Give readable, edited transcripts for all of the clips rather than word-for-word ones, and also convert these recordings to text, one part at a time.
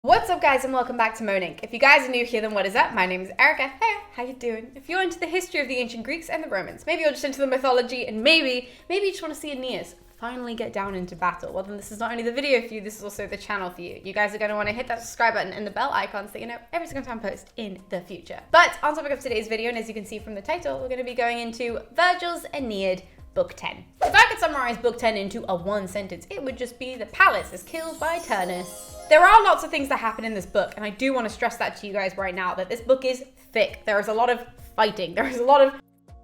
What's up guys and welcome back to Moaning. If you guys are new here, then what is up? My name is Erica. Hey, how you doing? If you're into the history of the ancient Greeks and the Romans, maybe you're just into the mythology, and maybe you just want to see Aeneas finally get down into battle, well then this is not only the video for you, this is also the channel for you. You guys are going to want to hit that subscribe button and the bell icon so that you know every single time I post in the future. But on topic of today's video, and as you can see from the title, we're going to be going into Virgil's Aeneid, Book 10. If I could summarize Book 10 into a one sentence, it would just be that Pallas is killed by Turnus. There are lots of things that happen in this book, and I do want to stress that to you guys right now, that this book is thick. There is a lot of fighting. There is a lot of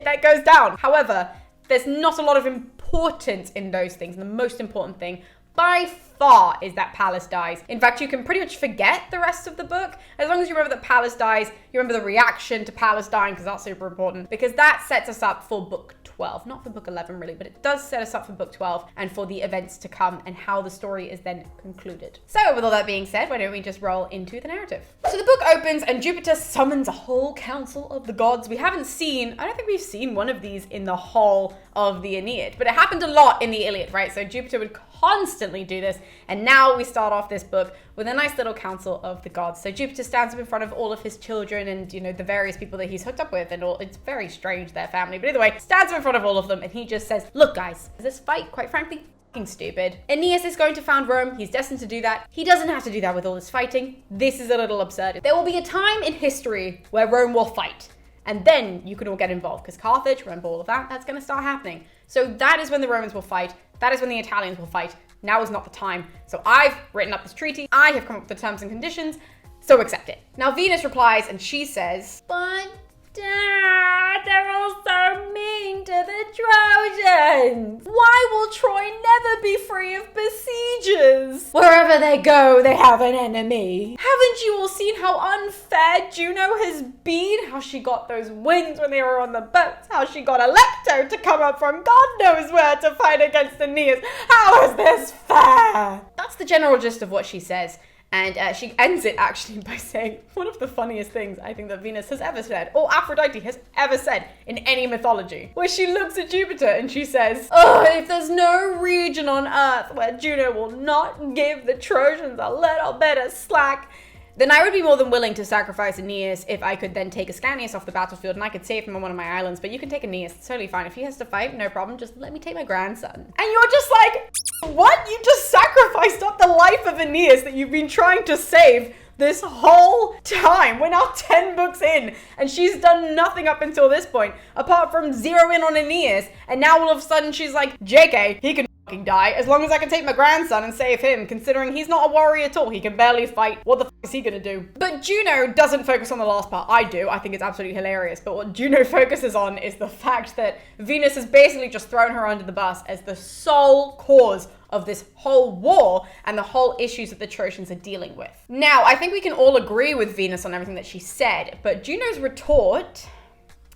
that goes down. However, there's not a lot of importance in those things. And the most important thing by far is that Pallas dies. In fact, you can pretty much forget the rest of the book. As long as you remember that Pallas dies, you remember the reaction to Pallas dying, because that's super important, because that sets us up for Book 12. Not for Book 11 really, but it does set us up for Book 12 and for the events to come and how the story is then concluded. So with all that being said, why don't we just roll into the narrative? So the book opens and Jupiter summons a whole council of the gods. I don't think we've seen one of these in the whole of the Aeneid, but it happened a lot in the Iliad, right? So Jupiter would constantly do this, and now we start off this book with a nice little council of the gods. So Jupiter stands up in front of all of his children and, you know, the various people that he's hooked up with and all. It's very strange, their family, but either way, stands up in front of all of them and he just says, look guys, this fight, quite frankly, stupid. Aeneas is going to found Rome. He's destined to do that. He doesn't have to do that with all this fighting. This is a little absurd. There will be a time in history where Rome will fight, and then you can all get involved, because Carthage, remember all of that, that's going to start happening. So that is when the Romans will fight. That is when the Italians will fight. Now is not the time. So I've written up this treaty. I have come up with the terms and conditions, so accept it. Now Venus replies and she says, but Dad, they're all so mean to the Trojans. Why will Troy never be free of besiegers? Wherever they go, they have an enemy. Haven't you all seen how unfair Juno has been? How she got those wings when they were on the boats? How she got Alecto to come up from God knows where to fight against Aeneas? How is this fair? That's the general gist of what she says. And she ends it actually by saying one of the funniest things I think that Venus has ever said, or Aphrodite has ever said in any mythology, where she looks at Jupiter and she says, oh, if there's no region on earth where Juno will not give the Trojans a little bit of slack, then I would be more than willing to sacrifice Aeneas if I could then take Ascanius off the battlefield and I could save him on one of my islands. But you can take Aeneas, it's totally fine. If he has to fight, no problem, just let me take my grandson. And you're just like, what? You just sacrificed up the life of Aeneas that you've been trying to save this whole time. We're now 10 books in and she's done nothing up until this point apart from zero in on Aeneas, and now all of a sudden she's like, JK, he can die as long as I can take my grandson and save him, considering he's not a warrior at all. He can barely fight. What the f is he gonna do? But Juno doesn't focus on the last part. I do. I think it's absolutely hilarious. But what Juno focuses on is the fact that Venus has basically just thrown her under the bus as the sole cause of this whole war and the whole issues that the Trojans are dealing with. Now, I think we can all agree with Venus on everything that she said, but Juno's retort,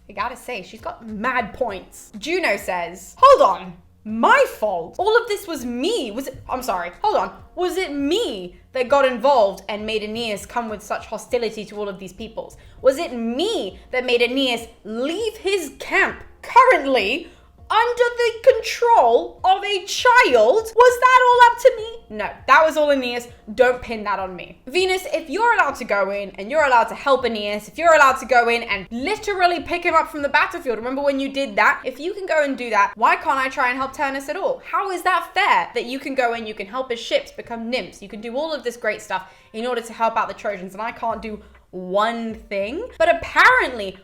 I gotta say, she's got mad points. Juno says, hold on. My fault? All of this was me. Was it me that got involved and made Aeneas come with such hostility to all of these peoples? Was it me that made Aeneas leave his camp currently under the control of a child? Was that all up to me? No, that was all Aeneas. Don't pin that on me. Venus, if you're allowed to go in and you're allowed to help Aeneas, if you're allowed to go in and literally pick him up from the battlefield, remember when you did that? If you can go and do that, why can't I try and help Turnus at all? How is that fair that you can go in, you can help his ships become nymphs, you can do all of this great stuff in order to help out the Trojans, and I can't do one thing? But apparently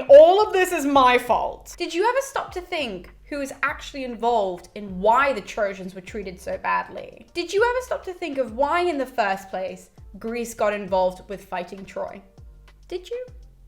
all of this is my fault. Did you ever stop to think who is actually involved in why the Trojans were treated so badly? Did you ever stop to think of why in the first place Greece got involved with fighting Troy? Did you?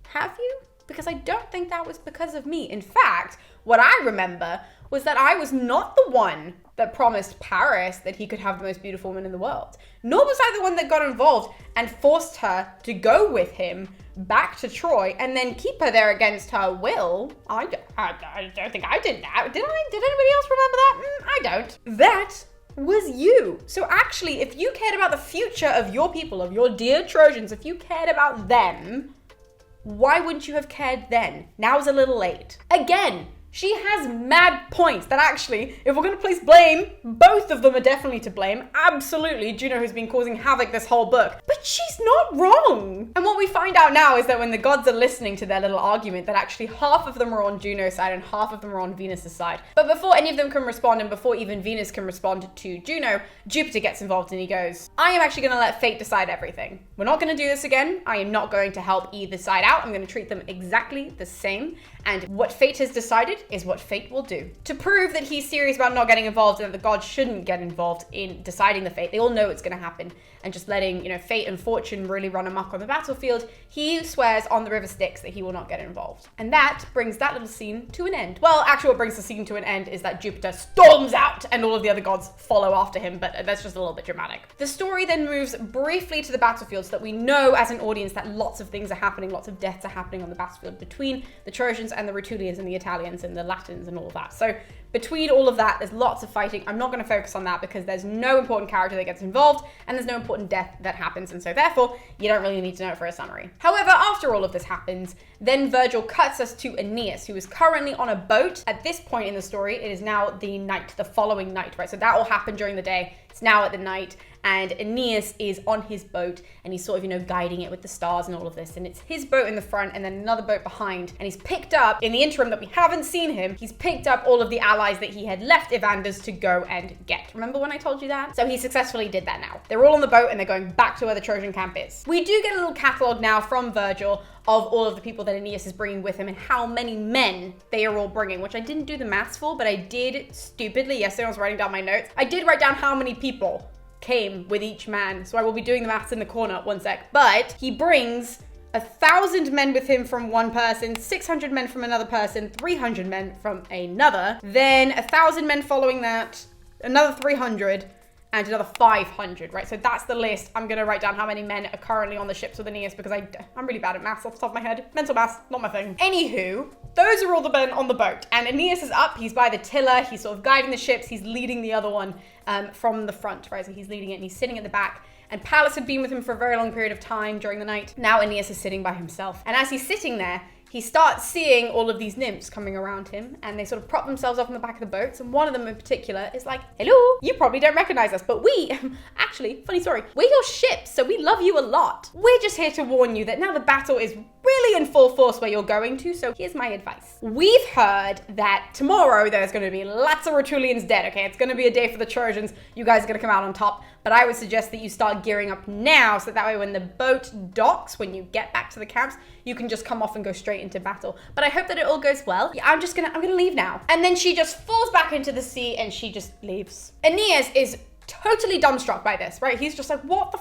Have you? Because I don't think that was because of me. In fact, what I remember was that I was not the one that promised Paris that he could have the most beautiful woman in the world. Nor was I the one that got involved and forced her to go with him back to Troy and then keep her there against her will. I don't think I did that. Did I? Did anybody else remember that? I don't. That was you. So actually, if you cared about the future of your people, of your dear Trojans, if you cared about them, why wouldn't you have cared then? Now's a little late. Again, She has mad points that actually, if we're going to place blame, both of them are definitely to blame. Absolutely, Juno has been causing havoc this whole book. But she's not wrong. And what we find out now is that when the gods are listening to their little argument, that actually half of them are on Juno's side and half of them are on Venus's side. But before any of them can respond and before even Venus can respond to Juno, Jupiter gets involved and he goes, I am actually going to let fate decide everything. We're not going to do this again. I am not going to help either side out. I'm going to treat them exactly the same. And what fate has decided is what fate will do. To prove that he's serious about not getting involved and that the gods shouldn't get involved in deciding the fate, they all know it's going to happen, and just letting, fate and fortune really run amok on the battlefield, he swears on the river Styx that he will not get involved. And that brings that little scene to an end. Well, actually what brings the scene to an end is that Jupiter storms out and all of the other gods follow after him, but that's just a little bit dramatic. The story then moves briefly to the battlefield so that we know as an audience that lots of things are happening, lots of deaths are happening on the battlefield between the Trojans and the Rutulians and the Italians and the Latins and all of that. So between all of that, there's lots of fighting. I'm not going to focus on that because there's no important character that gets involved and there's no important death that happens, and so therefore you don't really need to know it for a summary. However, after all of this happens, then Virgil cuts us to Aeneas, who is currently on a boat. At this point in the story, it is now the night, the following night, right? So that all happened during the day. It's now at the night, and Aeneas is on his boat and he's sort of, guiding it with the stars and all of this. And it's his boat in the front and then another boat behind. And he's picked up, in the interim that we haven't seen him, he's picked up all of the allies that he had left Evander's to go and get. Remember when I told you that? So he successfully did that now. They're all on the boat and they're going back to where the Trojan camp is. We do get a little catalogue now from Virgil of all of the people that Aeneas is bringing with him and how many men they are all bringing, which I didn't do the maths for, but I did stupidly. Yesterday I was writing down my notes. I did write down how many people came with each man, so I will be doing the maths in the corner, one sec. But he brings 1,000 men with him from one person, 600 men from another person, 300 men from another, then 1,000 men following that, another 300, and another 500, right? So that's the list. I'm gonna write down how many men are currently on the ships with Aeneas because I'm really bad at maths off the top of my head. Mental maths, not my thing. Anywho, those are all the men on the boat. And Aeneas is up, he's by the tiller, he's sort of guiding the ships, he's leading the other one from the front, right? So he's leading it and he's sitting at the back. And Pallas had been with him for a very long period of time during the night. Now Aeneas is sitting by himself. And as he's sitting there, he starts seeing all of these nymphs coming around him, and they sort of prop themselves up on the back of the boats, and one of them in particular is like, hello, you probably don't recognize us, but we, actually, funny story, we're your ships, so we love you a lot. We're just here to warn you that now the battle is really in full force where you're going to, so here's my advice. We've heard that tomorrow there's going to be lots of Rutulians dead, okay? It's going to be a day for the Trojans. You guys are going to come out on top, but I would suggest that you start gearing up now, so that way when the boat docks, when you get back to the camps, you can just come off and go straight into battle. But I hope that it all goes well. Yeah, I'm gonna leave now. And then she just falls back into the sea and she just leaves. Aeneas is totally dumbstruck by this, right? He's just like, what the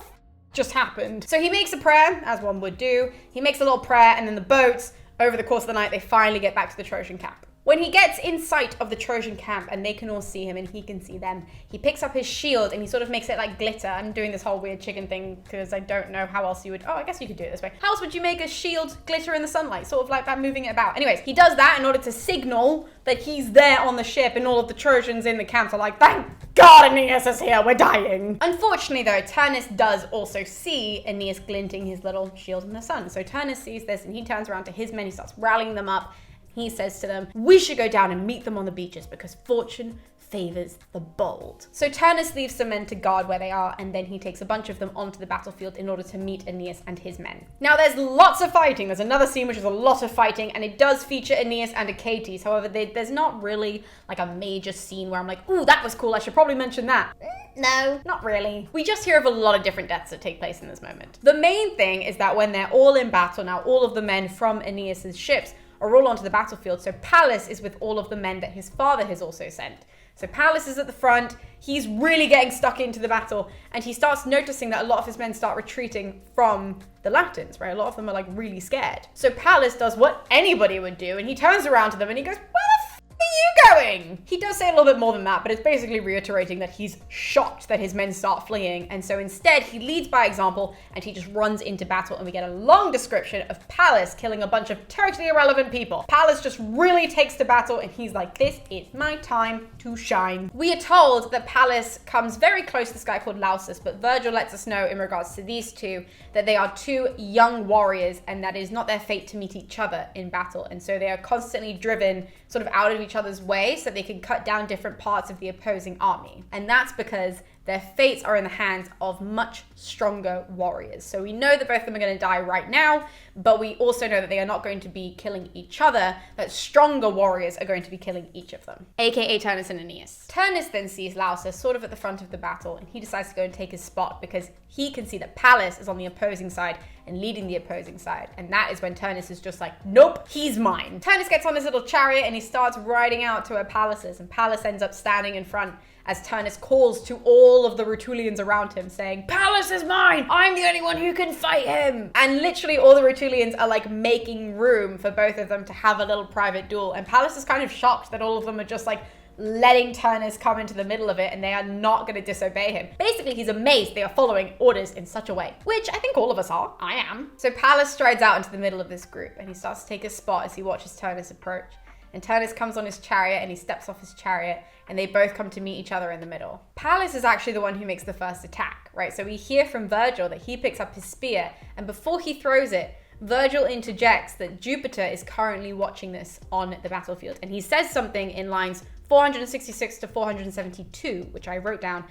just happened? So he makes a prayer, as one would do. He makes a little prayer, and then the boats, over the course of the night, they finally get back to the Trojan camp. When he gets in sight of the Trojan camp and they can all see him and he can see them, he picks up his shield and he sort of makes it like glitter. I'm doing this whole weird chicken thing because I don't know how else you would, I guess you could do it this way. How else would you make a shield glitter in the sunlight? Sort of like that, moving it about. Anyways, he does that in order to signal that he's there on the ship, and all of the Trojans in the camp are like, thank God Aeneas is here, we're dying. Unfortunately though, Turnus does also see Aeneas glinting his little shield in the sun. So Turnus sees this and he turns around to his men, he starts rallying them up. He says to them, we should go down and meet them on the beaches because fortune favors the bold. So Turnus leaves some men to guard where they are, and then he takes a bunch of them onto the battlefield in order to meet Aeneas and his men. Now there's lots of fighting. There's another scene which is a lot of fighting, and it does feature Aeneas and Achilles. However, there's not really like a major scene where I'm like, ooh, that was cool, I should probably mention that. No, not really. We just hear of a lot of different deaths that take place in this moment. The main thing is that when they're all in battle now, all of the men from Aeneas's ships are all onto the battlefield. So Pallas is with all of the men that his father has also sent. So Pallas is at the front, he's really getting stuck into the battle, and he starts noticing that a lot of his men start retreating from the Latins, right? A lot of them are like really scared. So Pallas does what anybody would do, and he turns around to them and he goes, where the f*** are you going? He does say a little bit more than that, but it's basically reiterating that he's shocked that his men start fleeing, and so instead he leads by example and he just runs into battle, and we get a long description of Pallas killing a bunch of totally irrelevant people. Pallas just really takes to battle and he's like, this is my time to shine. We are told that Pallas comes very close to this guy called Lausus, but Virgil lets us know in regards to these two that they are two young warriors and that it is not their fate to meet each other in battle, and so they are constantly driven sort of out of each each other's way so they can cut down different parts of the opposing army. And that's because their fates are in the hands of much stronger warriors. So we know that both of them are going to die right now, but we also know that they are not going to be killing each other, that stronger warriors are going to be killing each of them, aka Turnus and Aeneas. Turnus then sees Lausus sort of at the front of the battle, and he decides to go and take his spot because he can see that Pallas is on the opposing side and leading the opposing side. And that is when Turnus is just like, nope, he's mine. Turnus gets on his little chariot and he starts riding out to where Pallas is, and Pallas ends up standing in front as Turnus calls to all of the Rutulians around him saying, Pallas is mine! I'm the only one who can fight him! And literally all the Rutulians are like making room for both of them to have a little private duel. And Pallas is kind of shocked that all of them are just like letting Turnus come into the middle of it and they are not going to disobey him. Basically, he's amazed they are following orders in such a way, which I think all of us are. I am. So Pallas strides out into the middle of this group and he starts to take a spot as he watches Turnus approach. And Turnus comes on his chariot and he steps off his chariot and they both come to meet each other in the middle. Pallas is actually the one who makes the first attack, right? So we hear from Virgil that he picks up his spear, and before he throws it, Virgil interjects that Jupiter is currently watching this on the battlefield. And he says something in lines 466 to 472, which I wrote down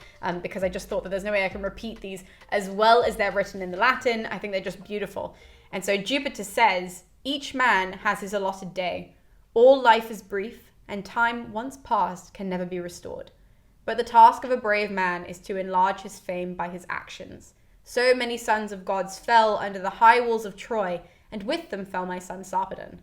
because I just thought that there's no way I can repeat these as well as they're written in the Latin. I think they're just beautiful. And so Jupiter says, each man has his allotted day. All life is brief, and time once past can never be restored. But the task of a brave man is to enlarge his fame by his actions. So many sons of gods fell under the high walls of Troy, and with them fell my son Sarpedon.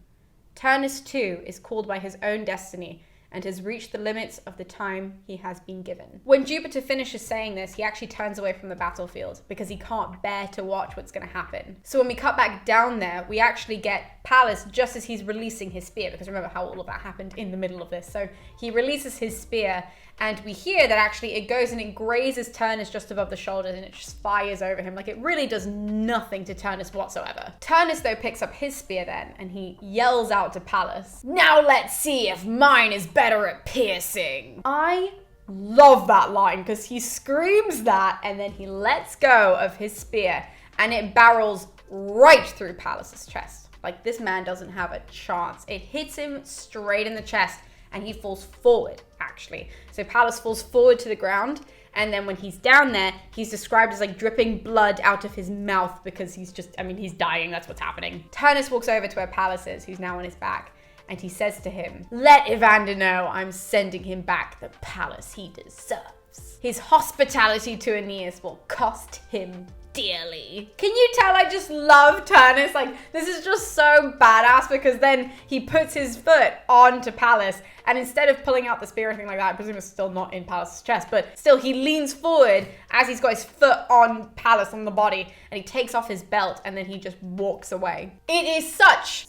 Turnus too is called by his own destiny, and has reached the limits of the time he has been given. When Jupiter finishes saying this, he actually turns away from the battlefield because he can't bear to watch what's going to happen. So when we cut back down there, we actually get Pallas just as he's releasing his spear, because remember how all of that happened in the middle of this. So he releases his spear, and we hear that actually it goes and it grazes Turnus just above the shoulders and it just fires over him. Like, it really does nothing to Turnus whatsoever. Turnus though picks up his spear then and he yells out to Pallas, "Now let's see if mine is better at piercing." I love that line because he screams that and then he lets go of his spear and it barrels right through Pallas's chest. Like, this man doesn't have a chance. It hits him straight in the chest and he falls forward, actually. So Pallas falls forward to the ground, and then when he's down there, he's described as like dripping blood out of his mouth because he's he's dying, that's what's happening. Turnus walks over to where Pallas is, who's now on his back, and he says to him, "Let Evander know I'm sending him back the palace he deserves. His hospitality to Aeneas will cost him dearly." Can you tell I just love Turnus? Like, this is just so badass because then he puts his foot onto Pallas, and instead of pulling out the spear or anything like that, I presume it's still not in Pallas' chest, but still he leans forward as he's got his foot on Pallas on the body, and he takes off his belt and then he just walks away. It is such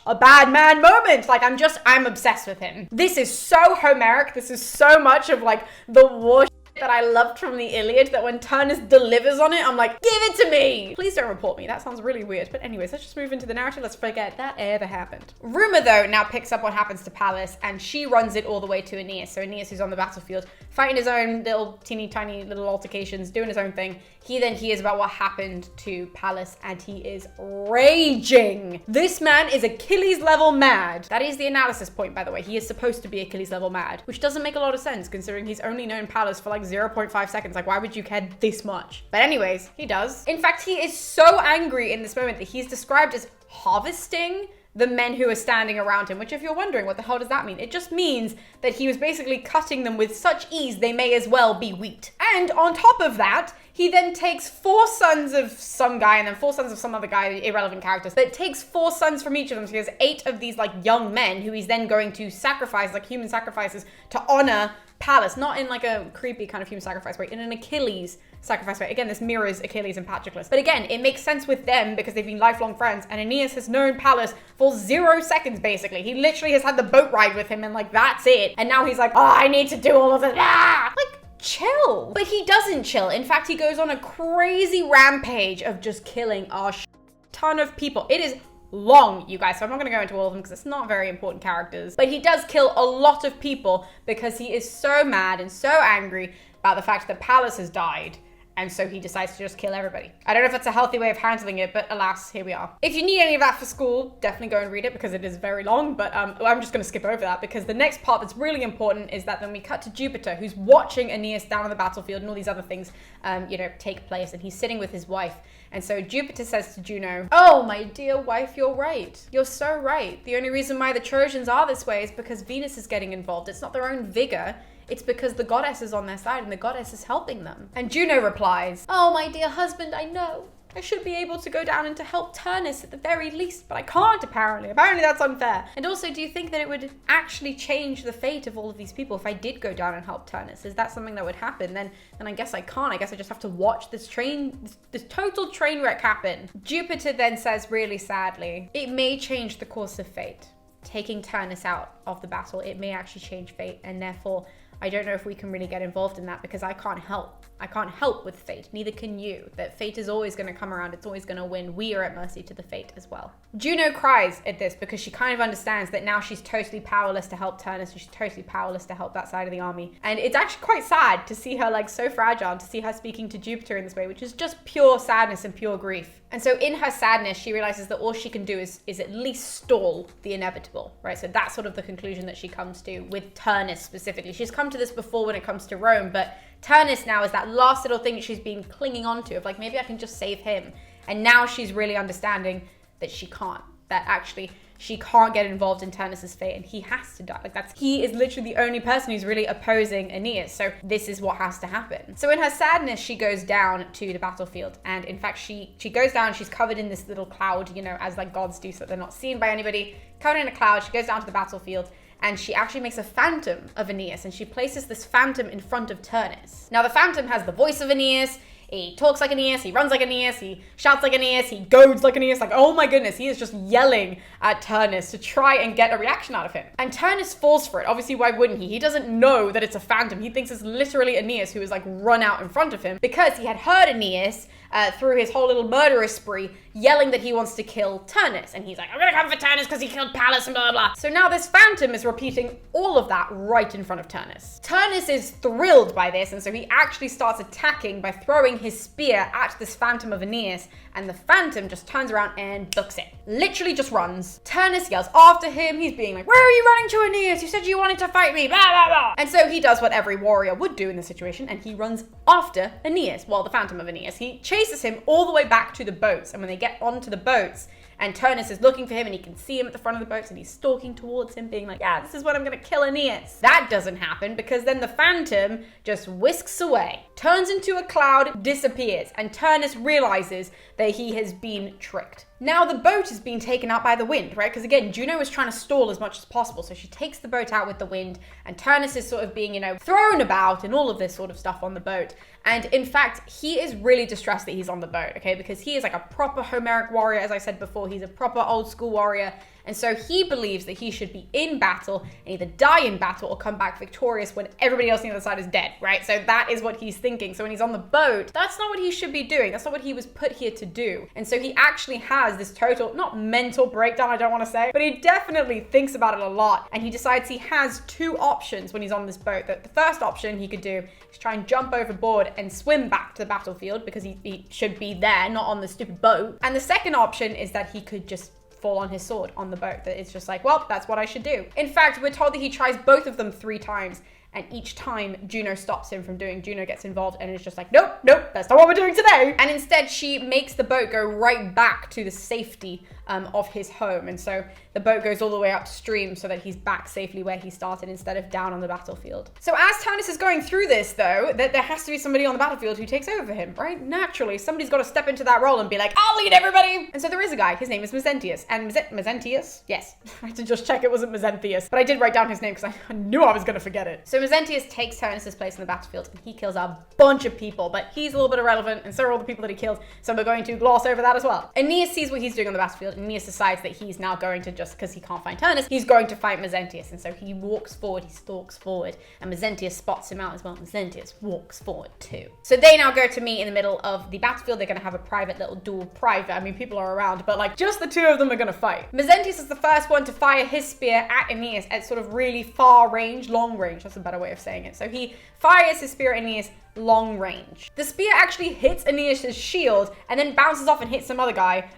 a bad man moment. Like, I'm obsessed with him. This is so Homeric. This is so much of like the war that I loved from the Iliad, that when Turnus delivers on it, I'm like, give it to me! Please don't report me. That sounds really weird. But anyways, let's just move into the narrative. Let's forget that ever happened. Rumor, though, now picks up what happens to Pallas, and she runs it all the way to Aeneas. So Aeneas, who's on the battlefield, fighting his own little teeny tiny little altercations, doing his own thing. He then hears about what happened to Pallas, and he is raging. This man is Achilles level mad. That is the analysis point, by the way. He is supposed to be Achilles level mad, which doesn't make a lot of sense considering he's only known Pallas for like 0.5 seconds. Like, why would you care this much? But anyways, he does. In fact, he is so angry in this moment that he's described as harvesting the men who are standing around him, which, if you're wondering what the hell does that mean, it just means that he was basically cutting them with such ease they may as well be wheat. And on top of that, he then takes 4 sons of some guy and then 4 sons of some other guy, irrelevant characters, but it takes 4 sons from each of them. So he has 8 of these like young men who he's then going to sacrifice, like human sacrifices, to honor Pallas, not in like a creepy kind of human sacrifice way, in an Achilles sacrifice way. Again, this mirrors Achilles and Patroclus. But again, it makes sense with them because they've been lifelong friends, and Aeneas has known Pallas for 0 seconds, basically. He literally has had the boat ride with him and like, that's it. And now he's like, oh, I need to do all of this. Ah! Like, chill. But he doesn't chill. In fact, he goes on a crazy rampage of just killing a ton of people. It is long, you guys, so I'm not going to go into all of them because it's not very important characters. But he does kill a lot of people because he is so mad and so angry about the fact that Pallas has died. And so he decides to just kill everybody. I don't know if that's a healthy way of handling it, but alas, here we are. If you need any of that for school, definitely go and read it because it is very long, but I'm just going to skip over that because the next part that's really important is that then we cut to Jupiter, who's watching Aeneas down on the battlefield and all these other things, take place, and he's sitting with his wife. And so Jupiter says to Juno, "Oh, my dear wife, you're right. You're so right. The only reason why the Trojans are this way is because Venus is getting involved. It's not their own vigor. It's because the goddess is on their side and the goddess is helping them." And Juno replies, "Oh, my dear husband, I know. I should be able to go down and to help Turnus at the very least, but I can't apparently. Apparently that's unfair. And also, do you think that it would actually change the fate of all of these people if I did go down and help Turnus? Is that something that would happen? Then I guess I can't. I guess I just have to watch this total train wreck happen." Jupiter then says really sadly, "It may change the course of fate. Taking Turnus out of the battle, it may actually change fate, and therefore I don't know if we can really get involved in that because I can't help. I can't help with fate. Neither can you. That fate is always going to come around. It's always going to win. We are at mercy to the fate as well." Juno cries at this because she kind of understands that now she's totally powerless to help Turnus. She's totally powerless to help that side of the army. And it's actually quite sad to see her like so fragile, to see her speaking to Jupiter in this way, which is just pure sadness and pure grief. And so in her sadness, she realizes that all she can do is at least stall the inevitable, right? So that's sort of the conclusion that she comes to with Turnus specifically. She's come to this before when it comes to Rome, but Turnus now is that last little thing that she's been clinging on to of like, maybe I can just save him. And now she's really understanding that she can't, that actually she can't get involved in Turnus's fate and he has to die. He is literally the only person who's really opposing Aeneas. So this is what has to happen. So in her sadness, she goes down to the battlefield. And in fact, she goes down, she's covered in this little cloud, as like gods do so that they're not seen by anybody. Covered in a cloud, she goes down to the battlefield. And she actually makes a phantom of Aeneas and she places this phantom in front of Turnus. Now the phantom has the voice of Aeneas, he talks like Aeneas, he runs like Aeneas, he shouts like Aeneas, he goads like Aeneas, like oh my goodness, he is just yelling at Turnus to try and get a reaction out of him. And Turnus falls for it. Obviously, why wouldn't he? He doesn't know that it's a phantom. He thinks it's literally Aeneas who is like run out in front of him because he had heard Aeneas through his whole little murderous spree yelling that he wants to kill Turnus. And he's like, "I'm gonna come for Turnus because he killed Pallas and blah, blah, blah." So now this phantom is repeating all of that right in front of Turnus. Turnus is thrilled by this, and so he actually starts attacking by throwing his spear at this phantom of Aeneas, and the phantom just turns around and books it. Literally just runs. Turnus yells after him. He's being like, "Where are you running to, Aeneas? You said you wanted to fight me, blah, blah, blah." And so he does what every warrior would do in this situation, and he runs after Aeneas, the phantom of Aeneas. He chases him all the way back to the boats, and when they get onto the boats, and Turnus is looking for him and he can see him at the front of the boats and he's stalking towards him being like, "Yeah, this is when I'm gonna kill Aeneas." That doesn't happen because then the phantom just whisks away, turns into a cloud, disappears, and Turnus realizes that he has been tricked. Now the boat is being taken out by the wind, right? Because again, Juno is trying to stall as much as possible. So she takes the boat out with the wind and Turnus is sort of being, thrown about and all of this sort of stuff on the boat. And in fact, he is really distressed that he's on the boat, okay? Because he is like a proper Homeric warrior. As I said before, he's a proper old school warrior. And so he believes that he should be in battle and either die in battle or come back victorious when everybody else on the other side is dead, right? So that is what he's thinking. So when he's on the boat, that's not what he should be doing. That's not what he was put here to do. And so he actually has this total, not mental breakdown, I don't want to say, but he definitely thinks about it a lot. And he decides he has two options when he's on this boat. That the first option he could do is try and jump overboard and swim back to the battlefield because he should be there, not on the stupid boat. And the second option is that he could just fall on his sword on the boat. That it's just like, well, that's what I should do. In fact, we're told that he tries both of them 3 times. And each time Juno stops him from doing, Juno gets involved and is just like, nope, that's not what we're doing today. And instead she makes the boat go right back to the safety of his home. And so the boat goes all the way upstream so that he's back safely where he started instead of down on the battlefield. So as Turnus is going through this though, that there has to be somebody on the battlefield who takes over for him, right? Naturally, somebody's got to step into that role and be like, "I'll lead everybody." And so there is a guy, his name is Mezentius. And Mezentius? Yes, I had to just check it wasn't Mezentius, but I did write down his name because I knew I was going to forget it. So Mezentius takes Turnus' place in the battlefield and he kills a bunch of people, but he's a little bit irrelevant and so are all the people that he killed, so we're going to gloss over that as well. Aeneas sees what he's doing on the battlefield. Aeneas decides that he's now going to, just because he can't find Turnus, he's going to fight Mezentius, and so he walks forward, he stalks forward, and Mezentius spots him out as well. Mezentius walks forward too. So they now go to meet in the middle of the battlefield. They're going to have a private little duel. Private, I mean, people are around, but like just the two of them are going to fight. Mezentius is the first one to fire his spear at Aeneas at sort of really far range, long range, that's a better way of saying it. So he fires his spear at Aeneas, long range. The spear actually hits Aeneas' shield and then bounces off and hits some other guy,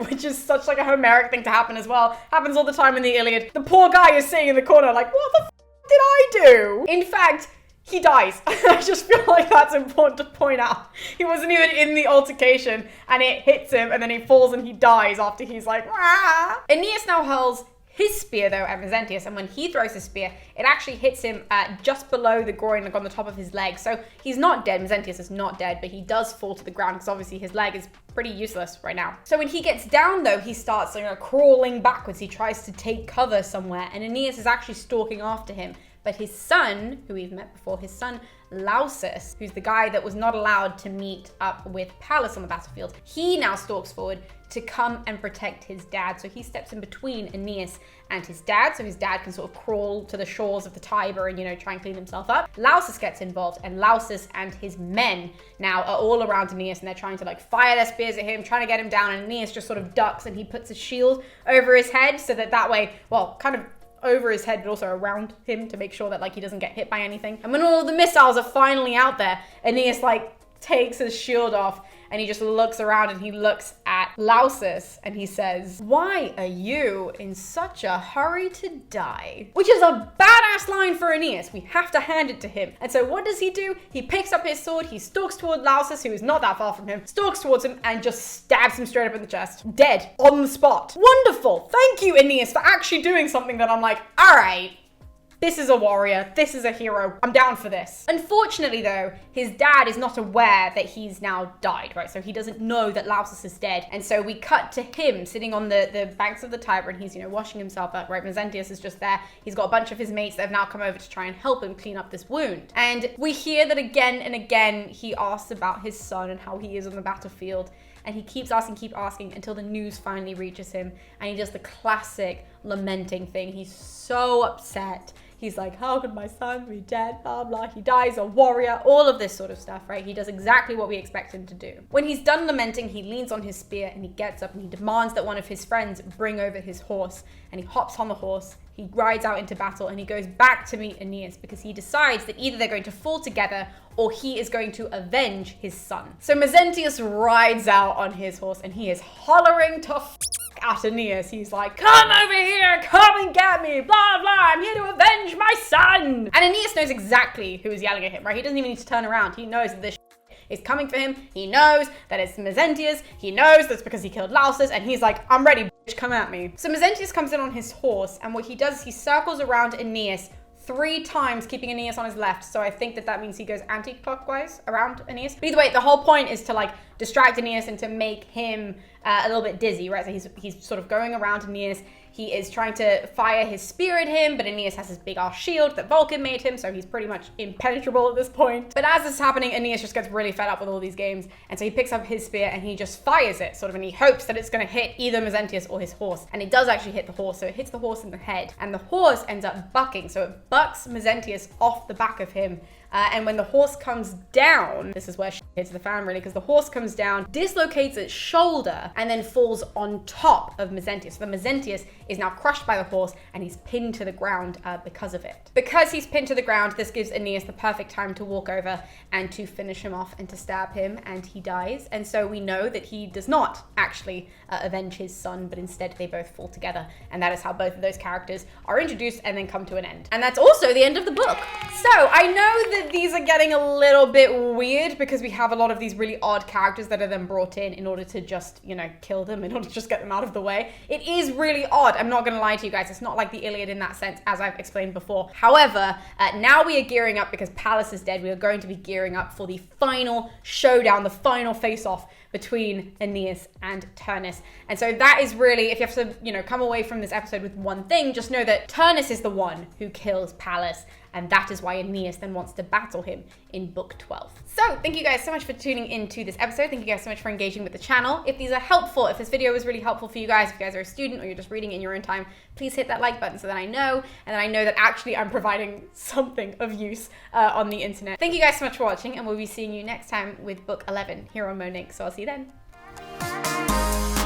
which is such like a Homeric thing to happen as well. Happens all the time in the Iliad. The poor guy is sitting in the corner like, what the f did I do? In fact, he dies. I just feel like that's important to point out. He wasn't even in the altercation and it hits him and then he falls and he dies after he's like, Wah! Aeneas now hurls his spear though at Mezentius, and when he throws his spear, it actually hits him just below the groin, like on the top of his leg. So he's not dead. Mezentius is not dead, but he does fall to the ground because obviously his leg is pretty useless right now. So when he gets down though, he starts crawling backwards. He tries to take cover somewhere, and Aeneas is actually stalking after him. But his son, who we've met before, his son Lausus, who's the guy that was not allowed to meet up with Pallas on the battlefield, he now stalks forward to come and protect his dad. So he steps in between Aeneas and his dad, so his dad can sort of crawl to the shores of the Tiber and, try and clean himself up. Lausus gets involved, and Lausus and his men now are all around Aeneas, and they're trying to fire their spears at him, trying to get him down, and Aeneas just sort of ducks, and he puts a shield over his head so that way, well, kind of over his head, but also around him to make sure that he doesn't get hit by anything. And when all of the missiles are finally out there, Aeneas takes his shield off and he just looks around and he looks at Lausus and he says, "Why are you in such a hurry to die?" Which is a badass line for Aeneas. We have to hand it to him. And so what does he do? He picks up his sword, he stalks toward Lausus, who is not that far from him, stalks towards him and just stabs him straight up in the chest. Dead on the spot. Wonderful. Thank you, Aeneas, for actually doing something that I'm like, all right, this is a warrior, this is a hero, I'm down for this. Unfortunately though, his dad is not aware that he's now died, right? So he doesn't know that Lausus is dead. And so we cut to him sitting on the banks of the Tiber and he's, washing himself up, right? Mezentius is just there. He's got a bunch of his mates that have now come over to try and help him clean up this wound. And we hear that again and again, he asks about his son and how he is on the battlefield. And he keeps asking until the news finally reaches him. And he does the classic lamenting thing. He's so upset. He's like, how could my son be dead? Blah, blah. He dies a warrior. All of this sort of stuff, right? He does exactly what we expect him to do. When he's done lamenting, he leans on his spear and he gets up and he demands that one of his friends bring over his horse. And he hops on the horse. He rides out into battle and he goes back to meet Aeneas because he decides that either they're going to fall together or he is going to avenge his son. So Mezentius rides out on his horse and he is hollering to at Aeneas. He's like, come over here, come and get me, blah, blah, I'm here to avenge my son. And Aeneas knows exactly who is yelling at him, right? He doesn't even need to turn around. He knows that this is coming for him. He knows that it's Mezentius. He knows that's because he killed Lausus, and he's like, I'm ready, bitch, come at me. So Mezentius comes in on his horse, and what he does is he circles around Aeneas 3 times, keeping Aeneas on his left. So I think that means he goes anti-clockwise around Aeneas. But either way, the whole point is to distract Aeneas and to make him a little bit dizzy, right? So he's sort of going around Aeneas. He is trying to fire his spear at him, but Aeneas has his big ass shield that Vulcan made him, so he's pretty much impenetrable at this point. But as this is happening, Aeneas just gets really fed up with all these games, and so he picks up his spear and he just fires it, and he hopes that it's going to hit either Mezentius or his horse. And it does actually hit the horse, so it hits the horse in the head, and the horse ends up bucking, so it bucks Mezentius off the back of him. And when the horse comes down, this is where shit hits the fan really, because the horse comes down, dislocates its shoulder, and then falls on top of Mezentius. So the Mezentius is now crushed by the horse, and he's pinned to the ground because of it. Because he's pinned to the ground, this gives Aeneas the perfect time to walk over and to finish him off and to stab him, and he dies. And so we know that he does not actually avenge his son, but instead they both fall together. And that is how both of those characters are introduced and then come to an end. And that's also the end of the book. So I know that these are getting a little bit weird because we have a lot of these really odd characters that are then brought in order to just, kill them, in order to just get them out of the way. It is really odd. I'm not going to lie to you guys. It's not like the Iliad in that sense, as I've explained before. However, now we are gearing up because Pallas is dead. We are going to be gearing up for the final showdown, the final face-off between Aeneas and Turnus. And so that is really, if you have to, come away from this episode with one thing, just know that Turnus is the one who kills Pallas. And that is why Aeneas then wants to battle him in book 12. So thank you guys so much for tuning into this episode. Thank you guys so much for engaging with the channel. If these are helpful, if this video was really helpful for you guys, if you guys are a student or you're just reading in your own time, please hit that like button so that I know, and then I know that actually I'm providing something of use on the internet. Thank you guys so much for watching, and we'll be seeing you next time with book 11 here on Monique. So I'll see you then.